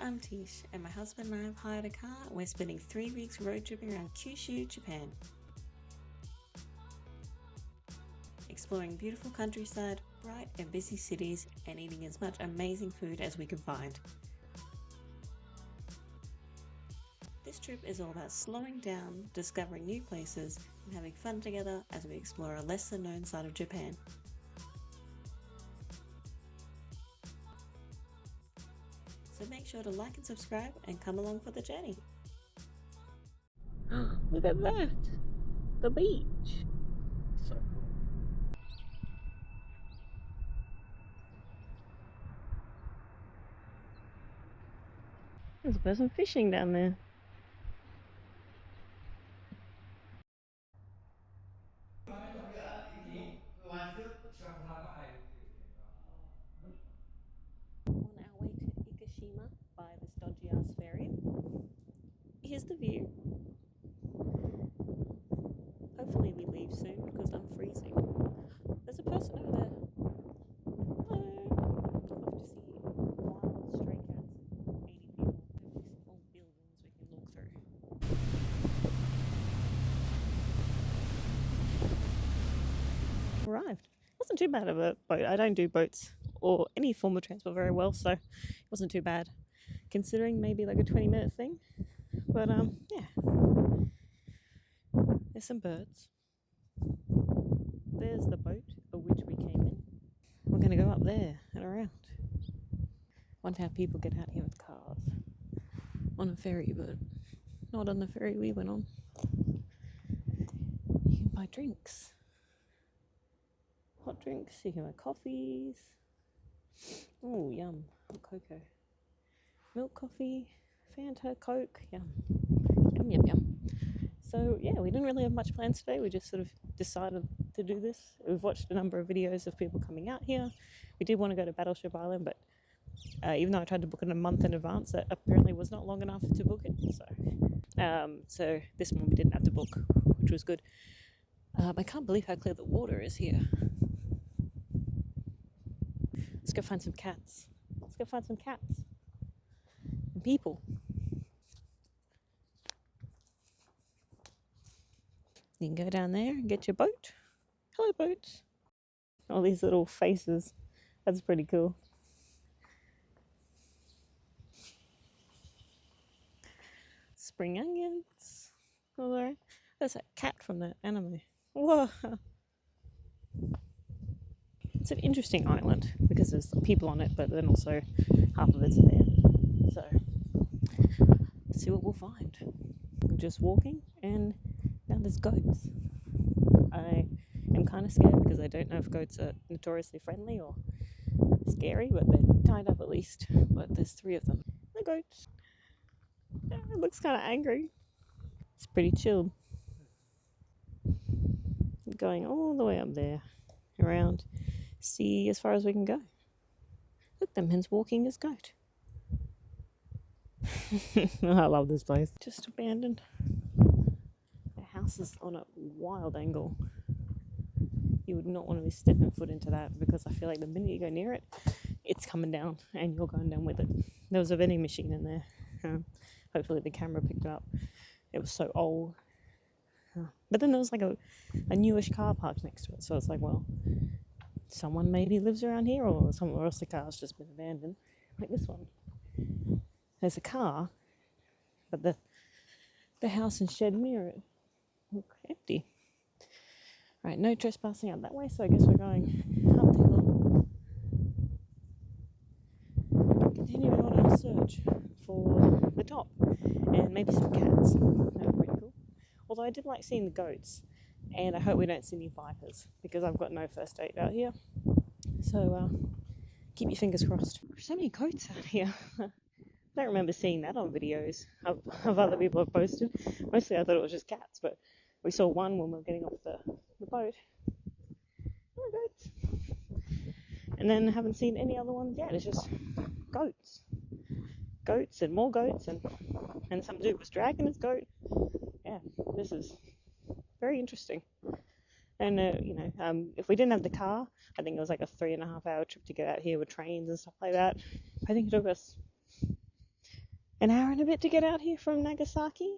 I'm Tish, and my husband and I have hired a car and we're spending 3 weeks road tripping around Kyushu, Japan. Exploring beautiful countryside, bright and busy cities, and eating as much amazing food as we can find. This trip is all about slowing down, discovering new places, and having fun together as we explore a lesser known side of Japan. So make sure to like and subscribe and come along for the journey. Look at that! The beach! So cool. There's a person fishing down there. On our way to Ikeshima by this dodgy ass ferry. Here's the view. Hopefully we leave soon because I'm freezing. There's a person over there. Hello. Off to see wild stray cats eating people. These old buildings we can look through. Arrived. Wasn't too bad of a boat. I don't do boats or any form of transport very well, so it wasn't too bad considering maybe like a 20-minute thing. But yeah, there's some birds. There's the boat of which we came in. We're gonna go up there and around. Wonder how people get out here with cars on a ferry, but not on the ferry we went on. You can buy drinks, hot drinks. You can buy coffees. Oh, yum! Hot cocoa, milk coffee, Fanta, Coke. Yum, yum, yum, yum. So yeah, we didn't really have much plans today. We just sort of decided to do this. We've watched a number of videos of people coming out here. We did want to go to Battleship Island, but even though I tried to book it a month in advance, it apparently was not long enough to book it. So this one we didn't have to book, which was good. I can't believe how clear the water is here. Let's go find some cats. Let's go find some cats and people. You can go down there and get your boat. Hello, boats. All these little faces. That's pretty cool. Spring onions. Although, there's that cat from that anime. Whoa. It's an interesting island because there's people on it, but then also half of it's there. So, let's see what we'll find. I'm just walking and now there's goats. I am kind of scared because I don't know if goats are notoriously friendly or scary, but they're tied up at least. But there's 3 of them. The goats. Yeah, it looks kind of angry. It's pretty chilled. Going all the way up there, around, see as far as we can go. Look, the man's walking his goat. I love this place. Just abandoned. The house is on a wild angle. You would not want to be stepping foot into that because I feel like the minute you go near it, it's coming down and you're going down with it. There was a vending machine in there. Hopefully the camera picked it up. It was so old. But then there was like a newish car parked next to it. So it's like, well, someone maybe lives around here or somewhere else the car's just been abandoned. Like this one. There's a car, but the house and shed near it look empty. Right, no trespassing out that way, so I guess we're going up the hill. Continuing on our search for the top and maybe some cats. That would be pretty cool. Although I did like seeing the goats, and I hope we don't see any vipers because I've got no first aid out here. So keep your fingers crossed. There's so many goats out here. I don't remember seeing that on videos of other people have posted. Mostly I thought it was just cats, but we saw one when we were getting off the boat. Oh, goats. And then haven't seen any other ones yet. It's just goats. Goats and more goats and some dude was dragging his goat. Yeah, this is very interesting. And, if we didn't have the car, I think it was like a 3.5 hour trip to get out here with trains and stuff like that. I think it took us an hour and a bit to get out here from Nagasaki.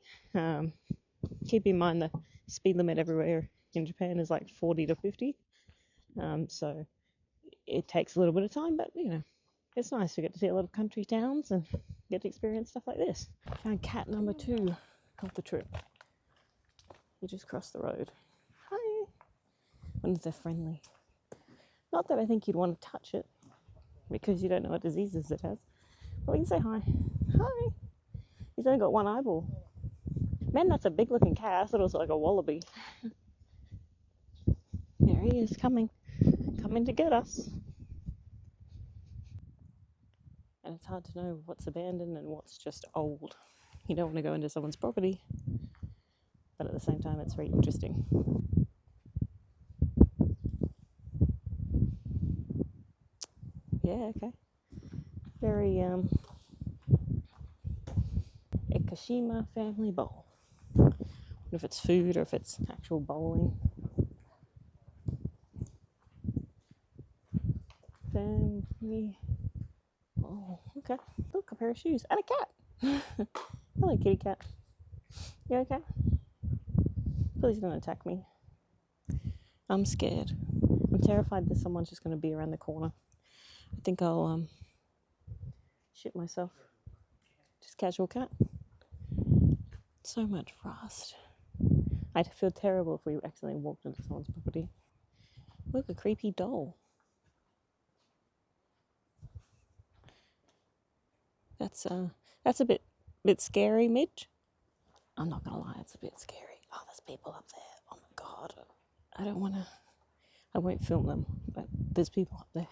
Keep in mind the speed limit everywhere in Japan is like 40 to 50. So it takes a little bit of time, but you know, it's nice. We get to see a lot of country towns and get to experience stuff like this. I found cat number 2 of the trip. He just crossed the road. Hi. Wonder if they're friendly. Not that I think you'd want to touch it because you don't know what diseases it has. But we can say hi. Hi. He's only got one eyeball. Man, that's a big looking cat. I thought it was like a wallaby. There he is, coming to get us. And it's hard to know what's abandoned and what's just old. You don't want to go into someone's property, but at the same time it's very interesting. Yeah, okay. Very Ikeshima family bowl. I wonder if it's food or if it's actual bowling. Family. Oh, okay. Look, a pair of shoes and a cat. Hello, kitty cat. You okay? Please don't attack me. I'm scared. I'm terrified that someone's just going to be around the corner. I think I'll shit myself. Just casual cat. So much rust. I'd feel terrible if we accidentally walked into someone's property. Look, a creepy doll. That's a bit scary, Midge. I'm not gonna lie, it's a bit scary. Oh, there's people up there. Oh my god. I won't film them, but there's people up there.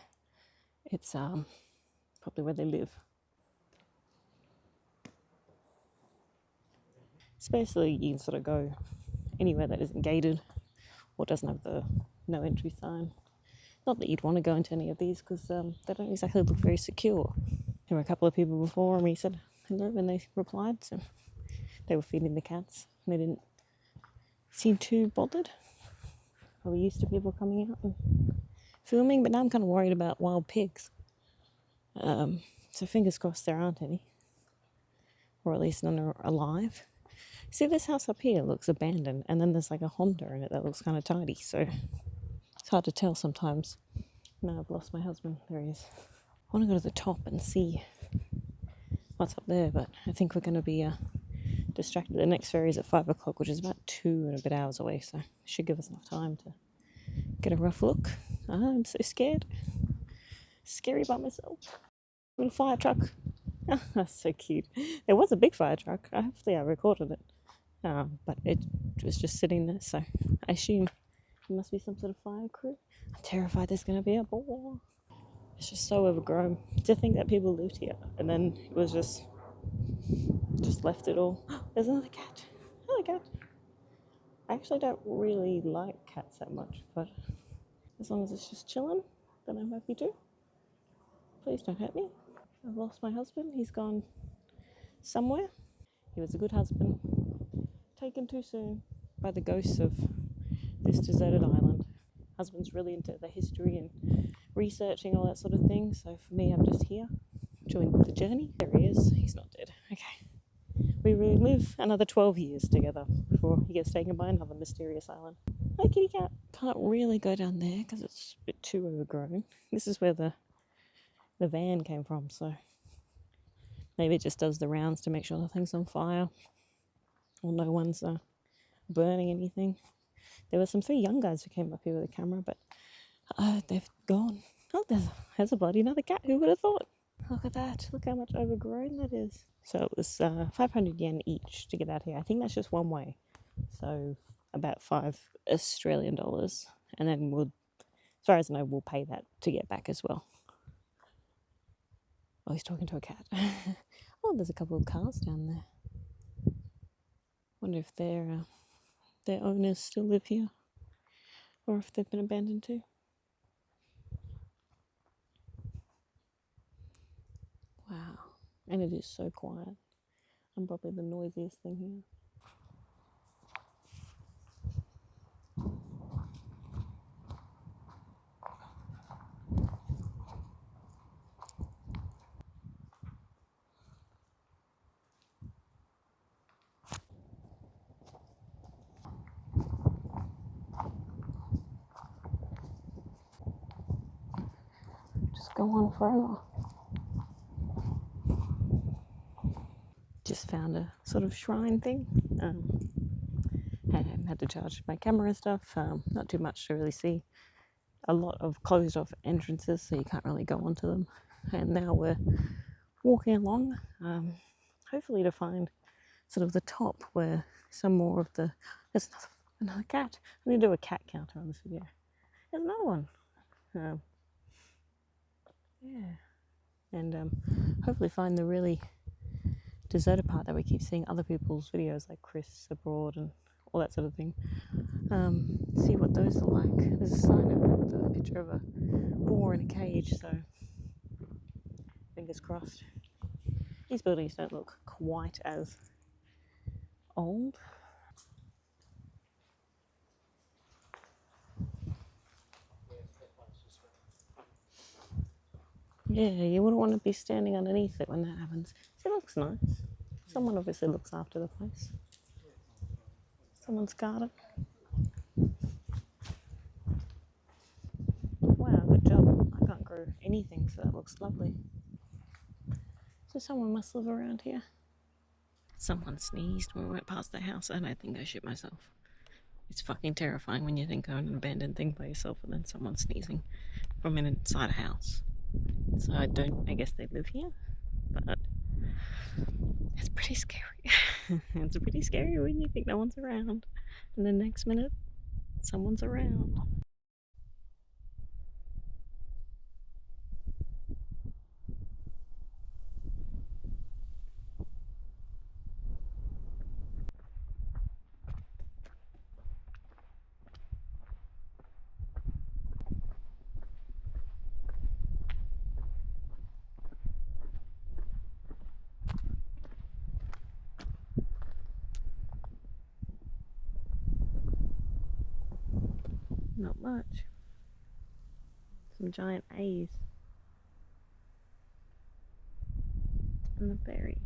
It's probably where they live. So basically you can sort of go anywhere that isn't gated or doesn't have the no entry sign. Not that you'd want to go into any of these because they don't exactly look very secure. There were a couple of people before and we said hello and they replied, so they were feeding the cats. They didn't seem too bothered. We're used to people coming out and filming, but now I'm kind of worried about wild pigs. So fingers crossed there aren't any, or at least none are alive. See, this house up here looks abandoned, and then there's like a Honda in it that looks kind of tidy, so it's hard to tell sometimes. No, I've lost my husband. There he is. I want to go to the top and see what's up there, but I think we're going to be distracted. The next ferry is at 5 o'clock, which is about 2 and a bit hours away, so it should give us enough time to get a rough look. I'm so scared. Scary by myself. Little fire truck. Oh, that's so cute. There was a big fire truck. Hopefully I recorded it. But it was just sitting there, so I assume it must be some sort of fire crew. I'm terrified there's going to be a boar. It's just so overgrown. To think that people lived here and then it was just left it all. There's another cat. Hello, cat. I actually don't really like cats that much, but as long as it's just chilling, then I'm happy too. Please don't hurt me. I've lost my husband. He's gone somewhere. He was a good husband, taken too soon by the ghosts of this deserted island. Husband's really into the history and researching all that sort of thing, so for me, I'm just here, enjoying the journey. There he is. He's not dead. Okay. We will live another 12 years together before he gets taken by another mysterious island. Hi, kitty cat. Can't really go down there because it's a bit too overgrown. This is where the van came from, so maybe it just does the rounds to make sure nothing's on fire or no one's burning anything. There were some 3 young guys who came up here with a camera, but they've gone. Oh, there's a bloody another cat. Who would have thought? Look at that. Look how much overgrown that is. So it was 500 yen each to get out here. I think that's just one way. So about $5 Australian. And then as far as I know, we'll pay that to get back as well. Oh, he's talking to a cat. Oh, there's a couple of cars down there. Wonder if their owners still live here, or if they've been abandoned too. Wow, and it is so quiet. I'm probably the noisiest thing here. go on forever. Just found a sort of shrine thing. Had to charge my camera and stuff. Not too much to really see. A lot of closed off entrances, so you can't really go onto them. And now we're walking along, hopefully to find sort of the top where some more of the... There's another cat. I'm going to do a cat counter on this video. There's another one. Yeah. And hopefully find the really deserted part that we keep seeing other people's videos, like Chris Abroad and all that sort of thing. See what those are like. There's a sign with a picture of a boar in a cage, so fingers crossed. These buildings don't look quite as old. Yeah, you wouldn't want to be standing underneath it when that happens. It looks nice. Someone obviously looks after the place. Someone's garden. Wow, good job. I can't grow anything, so that looks lovely. So someone must live around here. Someone sneezed when we went past the house. I don't think I shit myself. It's fucking terrifying when you think of an abandoned thing by yourself and then someone sneezing from inside a house. So I guess they live here, but it's pretty scary. It's pretty scary when you think no one's around and the next minute someone's around. Not much. Some giant A's. And the berry.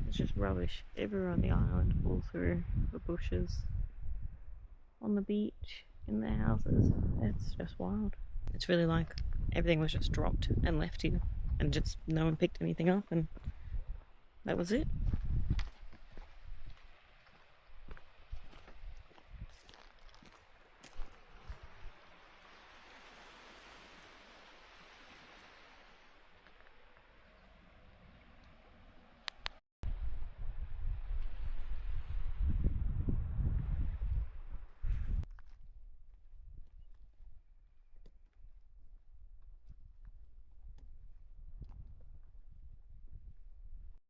It's just rubbish everywhere on the island, all through the bushes, on the beach, in their houses. It's just wild. It's really like everything was just dropped and left here and just no one picked anything up and that was it.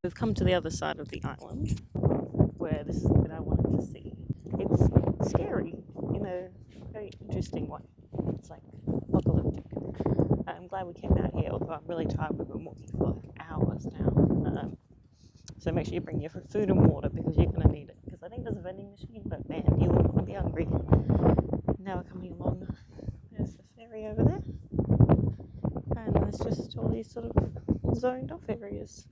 We've come to the other side of the island, where this is the bit I wanted to see. It's scary in a very interesting way. It's like apocalyptic. I'm glad we came out here, although I'm really tired. We've been walking for like hours now. So make sure you bring your food and water because you're going to need it. Because I think there's a vending machine, but man, you wouldn't want to be hungry. Now we're coming along. There's the ferry over there. And there's just all these sort of zoned off areas.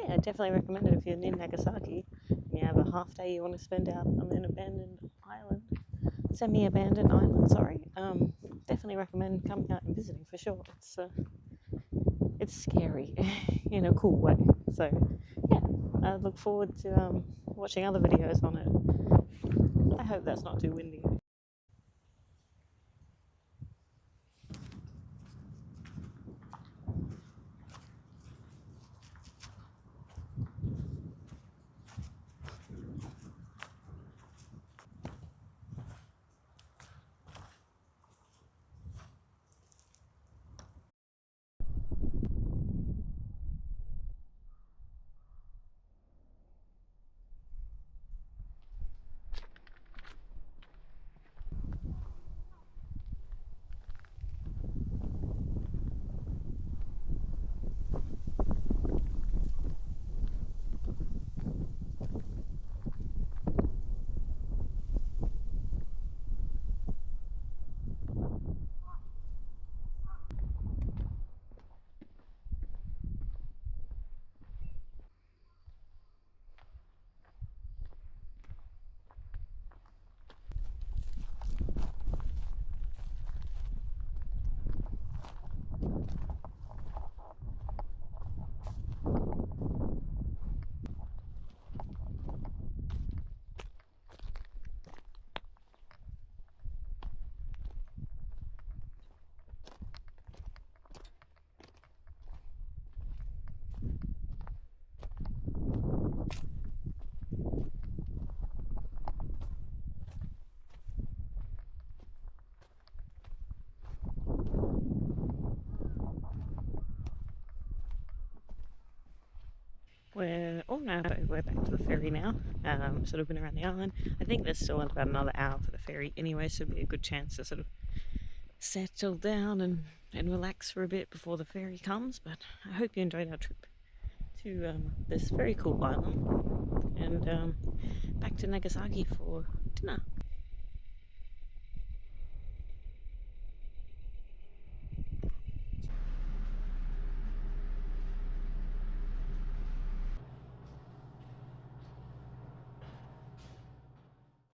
Yeah, I definitely recommend it if you're near Nagasaki and you have a half day you want to spend out on an abandoned island, semi-abandoned island, sorry. Definitely recommend coming out and visiting for sure. It's scary in a cool way. So yeah, I look forward to watching other videos on it. I hope that's not too windy. all on our way back to the ferry now. Sort of been around the island. I think there's still about another hour for the ferry anyway, so it'll be a good chance to sort of settle down and relax for a bit before the ferry comes. But I hope you enjoyed our trip to this very cool island, and back to Nagasaki for dinner.